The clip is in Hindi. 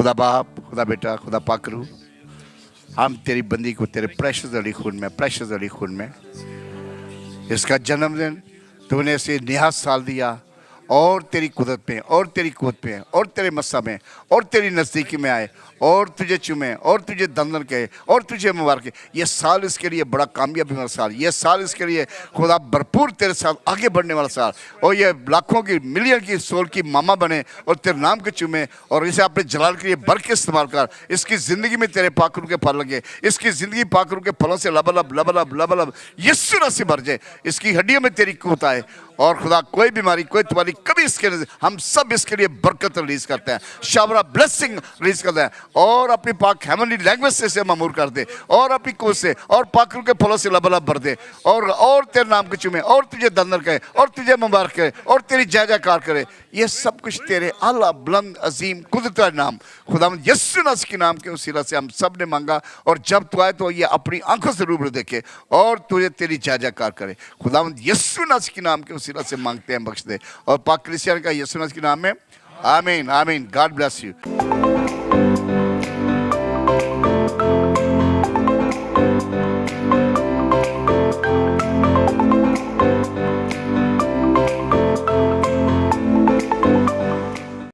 खुदा बाप, खुदा बेटा, खुदा पाक रूह, हम तेरी बंदी को तेरे प्रेशियस अली खून में, प्रेशियस अली खून में, इसका जन्मदिन तूने इसे नया साल दिया और तेरी कुदरत में और तेरी कुवत में और तेरे मस्सा में और तेरी नज़दीकी में आए और तुझे चुमे और तुझे दंदन कहे और तुझे मुबारक। ये साल इसके लिए बड़ा कामयाबी वाला साल, ये साल इसके लिए खुदा भरपूर तेरे साथ आगे बढ़ने वाला साल, और ये लाखों की मिलियन की सोल की मामा बने और तेरे नाम के चुमे और इसे अपने जलाल के लिए भर के इस्तेमाल कर। इसकी ज़िंदगी में तेरे पाकरू के फल लगे, इसकी ज़िंदगी पाकरू के फलों से लबालब लबालब लबालब यीशु मसीह से भर जाए। इसकी हड्डियों में तेरी कुवत आए और खुदा कोई बीमारी कोई तुम्हारी कभी इसके नहीं, हम सब इसके लिए बरकत रिलीज करते हैं, शाबरा ब्लेसिंग रिलीज करते हैं और अपनी पाक हेवनली लैंग्वेज से इसे मामूर कर दे और अपनी कुवत से और पाकरू के फलों से लबालब भर दे और तेरे नाम के चुमे और तुझे दंदन कहे और तुझे मुबारक करे और तेरी जय जयकार करे। ये सब कुछ तेरे आला बुलंद अजीम कुदरत नाम खुदावंद यीशु मसीह के नाम के वसीला से हम सब ने मांगा, और जब तू आए तो ये अपनी आंखों से रूबरू देखे और तुझे तेरी जय जयकार करे। खुदावंद यीशु मसीह के नाम के वसीला से मांगते हैं, बख्श दे। और पाक क्रिश्चियन का यीशु मसीह के नाम में आमीन आमीन। God bless you.